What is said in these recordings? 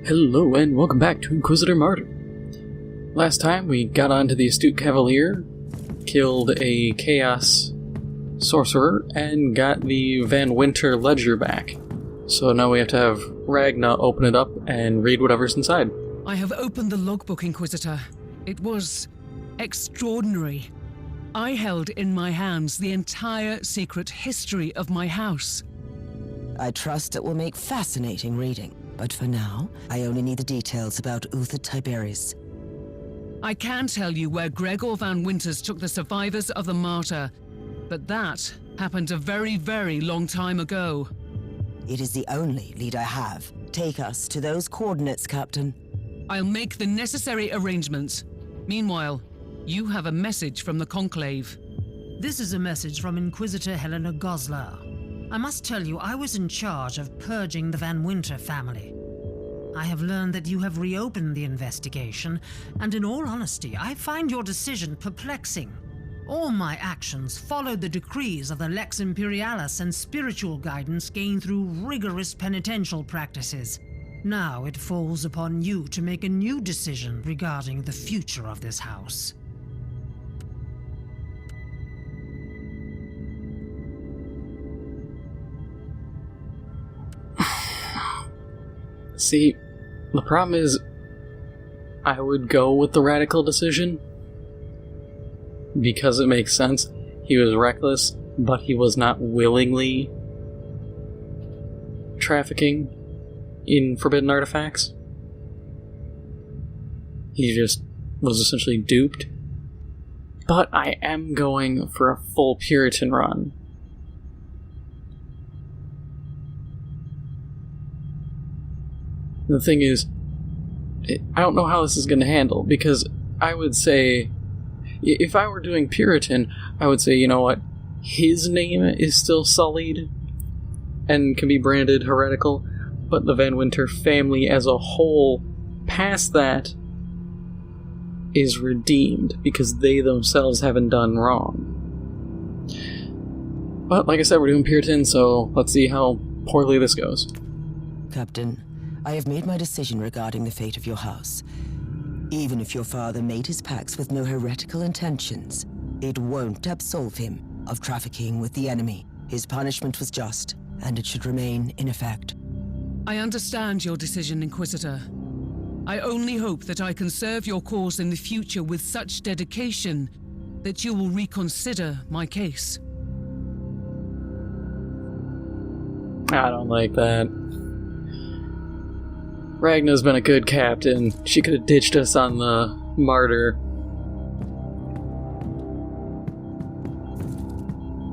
Hello and welcome back to Inquisitor Martyr. Last time we got onto the Astute Cavalier, killed a Chaos Sorcerer, and got the Van Winter Ledger back. So now we have to have Ragna open it up and read whatever's inside. I have opened the logbook, Inquisitor. It was extraordinary. I held in my hands the entire secret history of my house. I trust it will make fascinating reading. But for now, I only need the details about Uther Tiberius. I can tell you where Gregor Van Winters took the survivors of the Martyr, but that happened a very, very long time ago. It is the only lead I have. Take us to those coordinates, Captain. I'll make the necessary arrangements. Meanwhile, you have a message from the Conclave. This is a message from Inquisitor Helena Goslar. I must tell you, I was in charge of purging the Van Winter family. I have learned that you have reopened the investigation, and in all honesty, I find your decision perplexing. All my actions followed the decrees of the Lex Imperialis and spiritual guidance gained through rigorous penitential practices. Now it falls upon you to make a new decision regarding the future of this house. See, the problem is, I would go with the radical decision, because it makes sense. He was reckless, but he was not willingly trafficking in forbidden artifacts. He just was essentially duped. But I am going for a full Puritan run. The thing is, I don't know how this is going to handle, because I would say, if I were doing Puritan, I would say, you know what, his name is still sullied and can be branded heretical, but the Van Winter family as a whole, past that, is redeemed, because they themselves haven't done wrong. But, like I said, we're doing Puritan, so let's see how poorly this goes. Captain, I have made my decision regarding the fate of your house. Even if your father made his pacts with no heretical intentions, it won't absolve him of trafficking with the enemy. His punishment was just, and it should remain in effect. I understand your decision, Inquisitor. I only hope that I can serve your cause in the future with such dedication that you will reconsider my case. I don't like that. Ragna's been a good captain. She could have ditched us on the Martyr.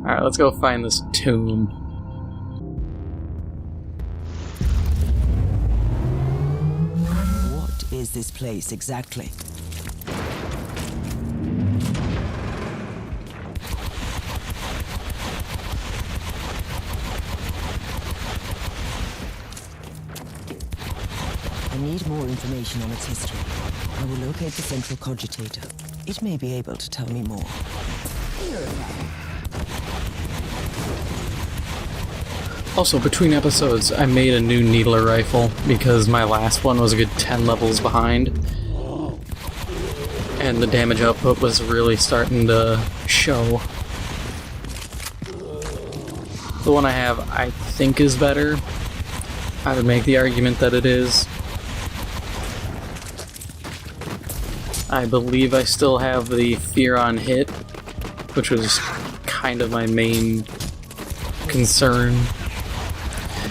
Alright, let's go find this tomb. What is this place exactly? I need more information on its history. I will locate the central cogitator. It may be able to tell me more. Also, between episodes, I made a new needler rifle because my last one was a good 10 levels behind. And the damage output was really starting to show. The one I have, I think, is better. I would make the argument that it is. I believe I still have the fear on hit, which was kind of my main concern.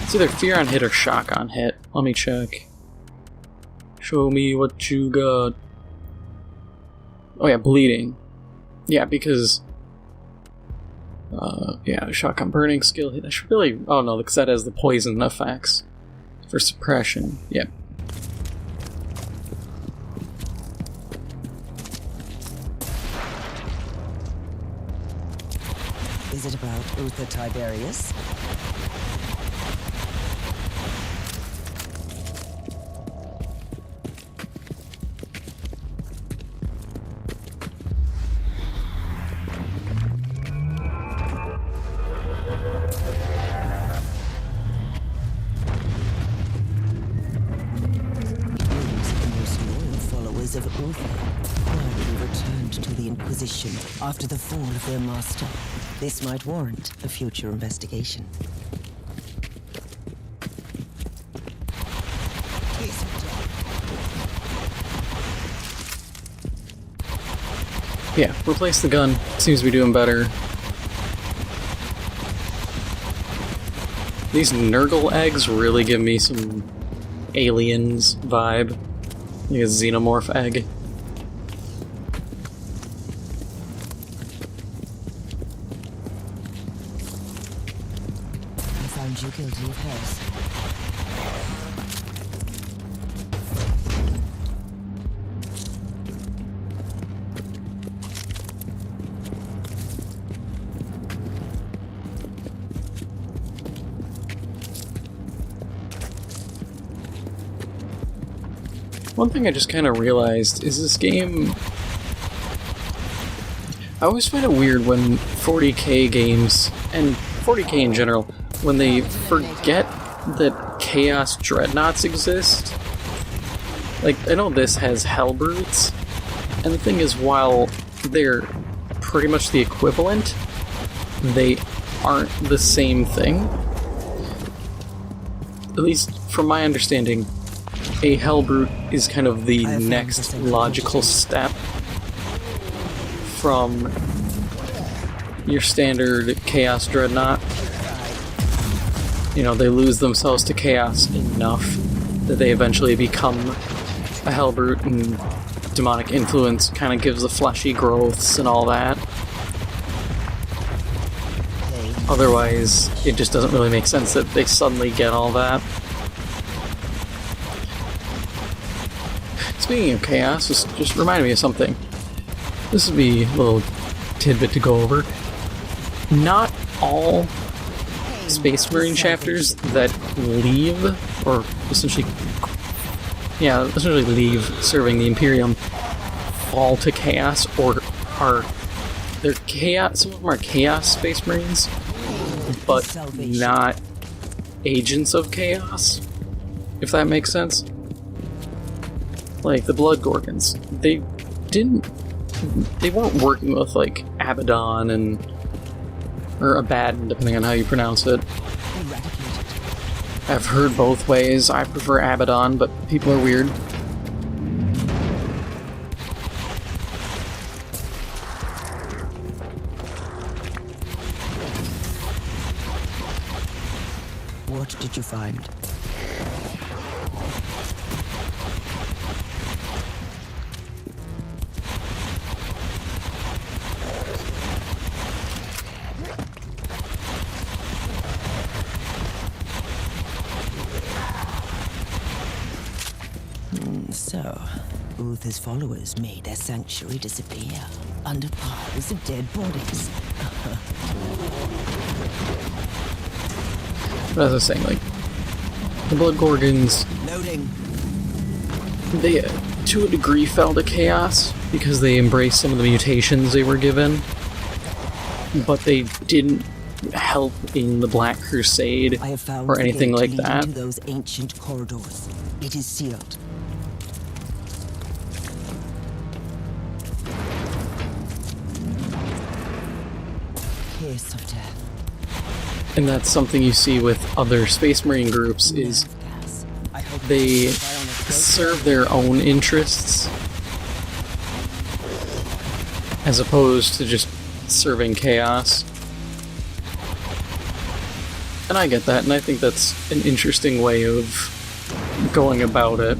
It's either fear on hit or shock on hit. Let me check. Show me what you got. Oh yeah, bleeding. Yeah, because... yeah, shock on burning skill hit. I should really... Oh no, because that has the poison effects. For suppression. Yep. Is it about Uther Tiberius? of Uther quietly returned to the Inquisition after the fall of their master. This might warrant a future investigation. Yeah, replace the gun. Seems to be doing better. These Nurgle eggs really give me some Aliens vibe. Like a xenomorph egg. I found you guilty of heresy. One thing I just kind of realized is this game... I always find it weird when 40K games, and 40K in general, when they forget that Chaos Dreadnoughts exist. Like, I know this has Hellbrutes, and the thing is, while they're pretty much the equivalent, they aren't the same thing. At least, from my understanding, a Hellbrute is kind of the next logical step from your standard Chaos Dreadnought. You know, they lose themselves to Chaos enough that they eventually become a Hellbrute, and demonic influence kind of gives the fleshy growths and all that. Otherwise, it just doesn't really make sense that they suddenly get all that. Speaking of Chaos, this just reminded me of something. This would be a little tidbit to go over. Not all Space Marine chapters that leave, or essentially leave serving the Imperium, fall to Chaos, or they're Chaos. Some of them are Chaos Space Marines, but not agents of Chaos, if that makes sense. Like the Blood Gorgons, they weren't working with like Abaddon or Abaddon, depending on how you pronounce it. I've heard both ways. I prefer Abaddon, but people are weird. What did you find? So, Uther's followers made their sanctuary disappear under piles of dead bodies. But as I was saying, like, the Blood Gorgons, they, to a degree, fell to Chaos because they embraced some of the mutations they were given, but they didn't help in the Black Crusade or anything like that. Into those ancient corridors. It is sealed. Kiss of death. And that's something you see with other Space Marine groups, is they serve their own interests as opposed to just serving Chaos. And I get that, and I think that's an interesting way of going about it.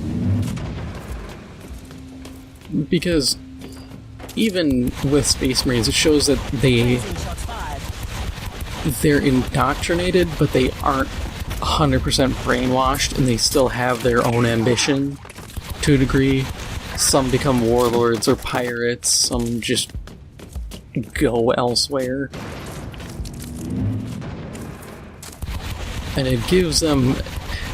Because even with Space Marines, it shows that they're indoctrinated, but they aren't 100% brainwashed, and they still have their own ambition to a degree. Some become warlords or pirates, some just go elsewhere. And it gives them...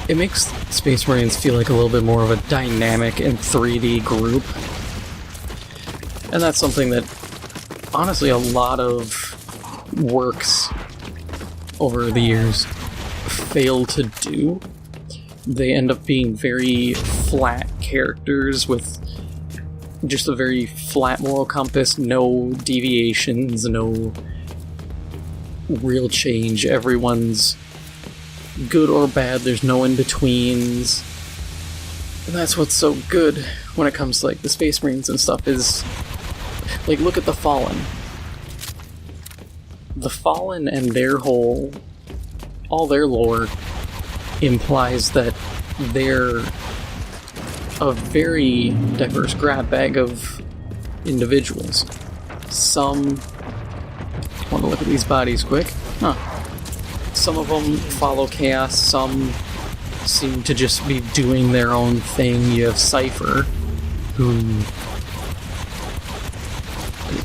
It makes Space Marines feel like a little bit more of a dynamic and 3D group. And that's something that, honestly, a lot of works over the years fail to do. They end up being very flat characters with just a very flat moral compass, no deviations, no real change. Everyone's good or bad, there's no in-betweens. And that's what's so good when it comes to like the Space Marines and stuff is, like, look at the Fallen. The Fallen and their all their lore implies that they're a very diverse grab bag of individuals. Some, I want to look at these bodies quick. Some of them follow chaos, some seem to just be doing their own thing. You have Cypher, who...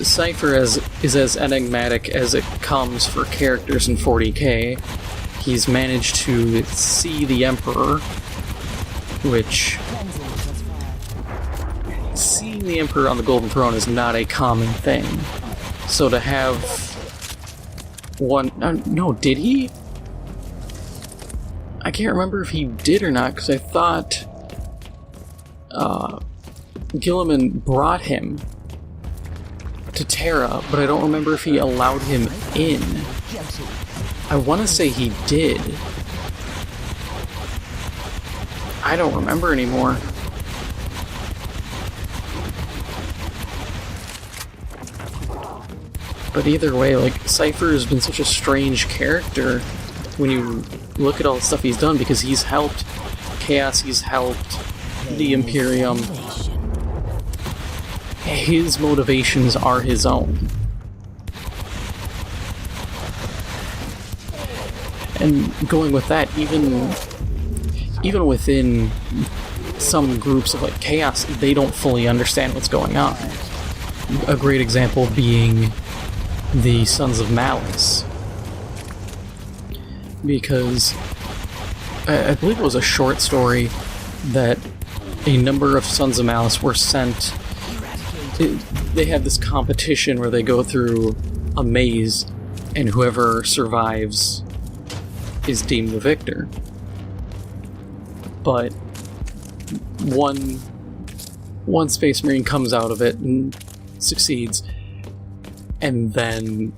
Cypher is as enigmatic as it comes for characters in 40K. He's managed to see the Emperor, which... Seeing the Emperor on the Golden Throne is not a common thing. So to have one... no, did he? I can't remember if he did or not, because I thought Gilliman brought him to Terra, but I don't remember if he allowed him in. I want to say he did. I don't remember anymore. But either way, like, Cypher has been such a strange character when you look at all the stuff he's done, because he's helped Chaos, he's helped the Imperium. His motivations are his own. And going with that, even within some groups of like Chaos, they don't fully understand what's going on. A great example being the Sons of Malice. Because I believe it was a short story that a number of Sons of Malice were sent. They have this competition where they go through a maze, and whoever survives is deemed the victor. But one Space Marine comes out of it and succeeds, and then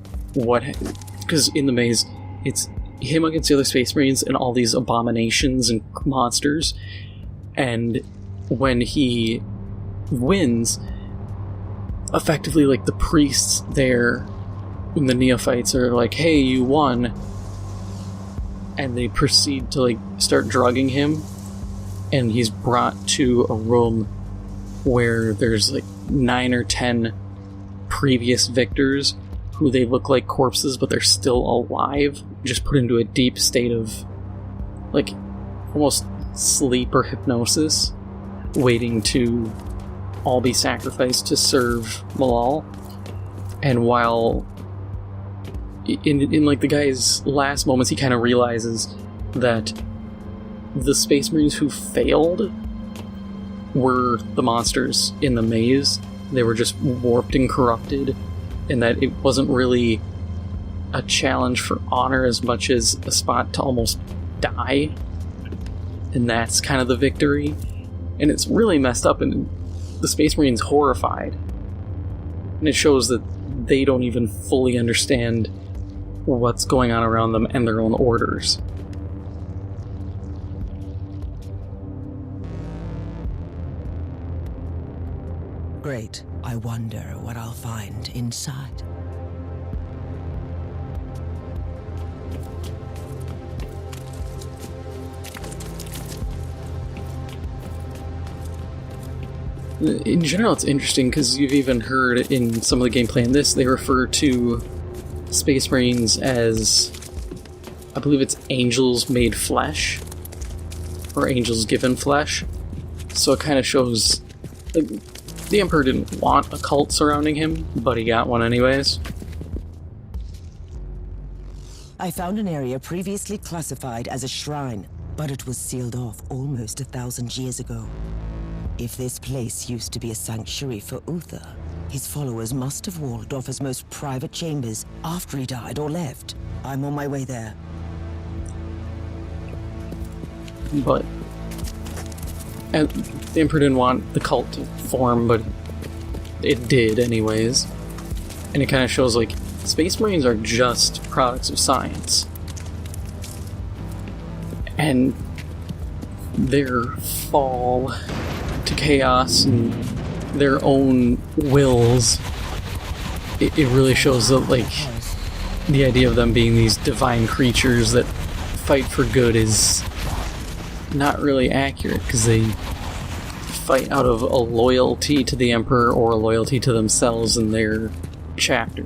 because in the maze it's him against the other Space Marines and all these abominations and monsters, and when he wins, effectively, like, the priests there and the neophytes are like, hey, you won, and they proceed to, like, start drugging him, and he's brought to a room where there's, like, 9 or 10 previous victors who they look like corpses, but they're still alive, just put into a deep state of, like, almost sleep or hypnosis, waiting to all be sacrificed to serve Malal. And while in like the guy's last moments, he kind of realizes that the Space Marines who failed were the monsters in the maze. They were just warped and corrupted, and that it wasn't really a challenge for honor as much as a spot to almost die, and that's kind of the victory. And it's really messed up, and the Space Marine's horrified, and it shows that they don't even fully understand what's going on around them and their own orders. Great. I wonder what I'll find inside. In general, it's interesting because you've even heard in some of the gameplay in this, they refer to Space Marines as, I believe it's angels made flesh, or angels given flesh. So it kind of shows, like, the Emperor didn't want a cult surrounding him, but he got one anyways. I found an area previously classified as a shrine, but it was sealed off almost 1,000 years ago. If this place used to be a sanctuary for Uther, his followers must have walled off his most private chambers after he died or left. I'm on my way there. But the Emperor didn't want the cult to form, but it did anyways. And it kind of shows, like, Space Marines are just products of science. And their fall to chaos and their own wills, it really shows that, like, the idea of them being these divine creatures that fight for good is not really accurate, because they fight out of a loyalty to the Emperor or a loyalty to themselves and their chapter.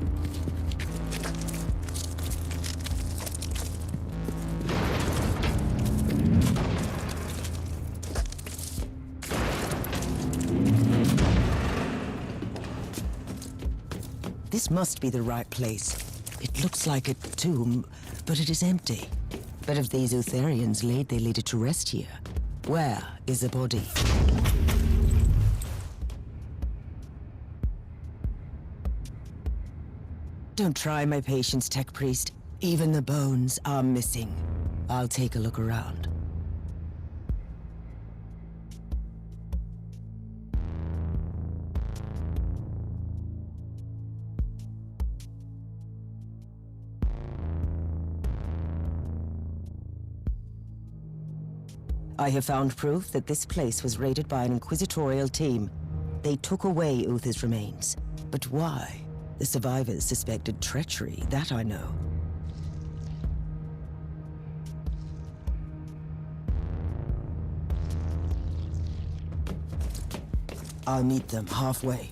This must be the right place. It looks like a tomb, but it is empty. But if these Utherians laid their leader to rest here, where is the body? Don't try my patience, Tech Priest. Even the bones are missing. I'll take a look around. I have found proof that this place was raided by an Inquisitorial team. They took away Uther's remains. But why? The survivors suspected treachery, that I know. I'll meet them halfway.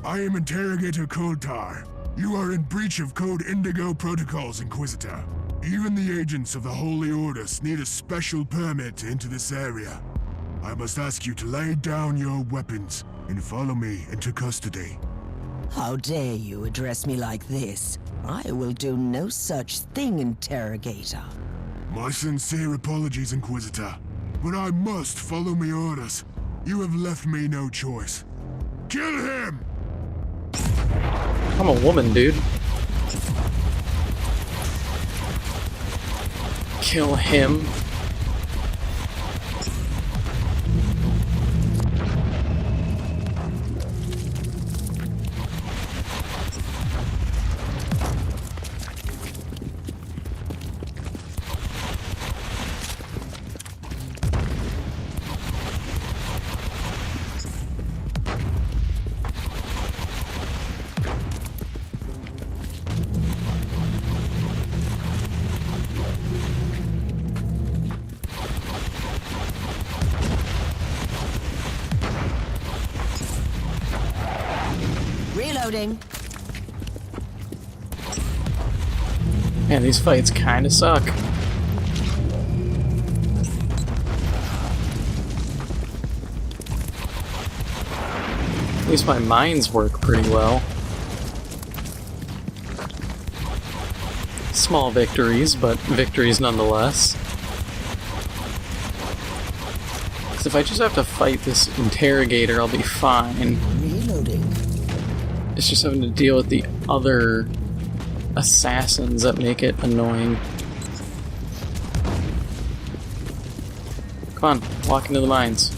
I am Interrogator Coldtar. You are in breach of Code Indigo protocols, Inquisitor. Even the agents of the Holy Orders need a special permit to enter this area. I must ask you to lay down your weapons and follow me into custody. How dare you address me like this? I will do no such thing, Interrogator. My sincere apologies, Inquisitor, but I must follow my orders. You have left me no choice. Kill him! I'm a woman, dude. Kill him. Reloading. Man, these fights kinda suck. At least my mines work pretty well. Small victories, but victories nonetheless. Because if I just have to fight this interrogator, I'll be fine. Reloading. It's just having to deal with the other assassins that make it annoying. Come on, walk into the mines.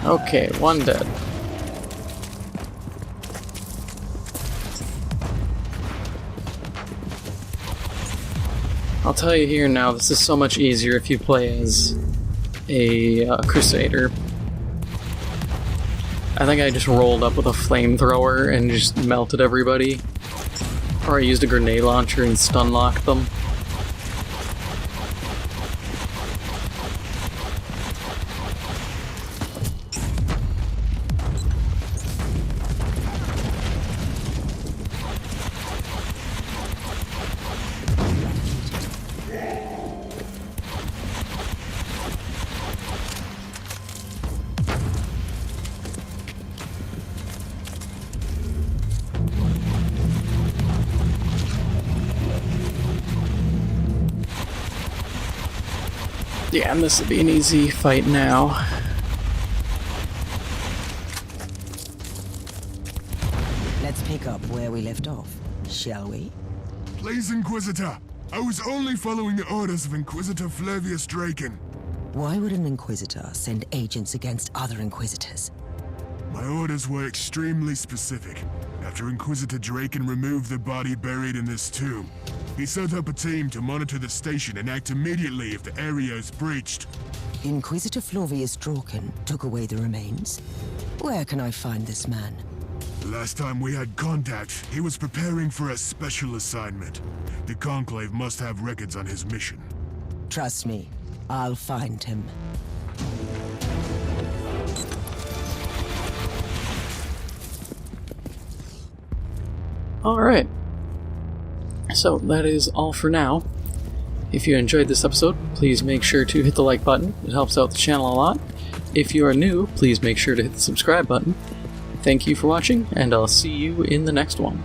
Okay, one dead. I'll tell you here now, this is so much easier if you play as a Crusader. I think I just rolled up with a flamethrower and just melted everybody. Or I used a grenade launcher and stun locked them. Yeah, and this will be an easy fight now. Let's pick up where we left off, shall we? Please, Inquisitor. I was only following the orders of Inquisitor Flavius Draken. Why would an Inquisitor send agents against other Inquisitors? My orders were extremely specific. After Inquisitor Draken removed the body buried in this tomb, he set up a team to monitor the station and act immediately if the area is breached. Inquisitor Flavius Draken took away the remains? Where can I find this man? The last time we had contact, he was preparing for a special assignment. The Conclave must have records on his mission. Trust me, I'll find him. Alright. So, that is all for now. If you enjoyed this episode, please make sure to hit the like button. It helps out the channel a lot. If you are new, please make sure to hit the subscribe button. Thank you for watching, and I'll see you in the next one.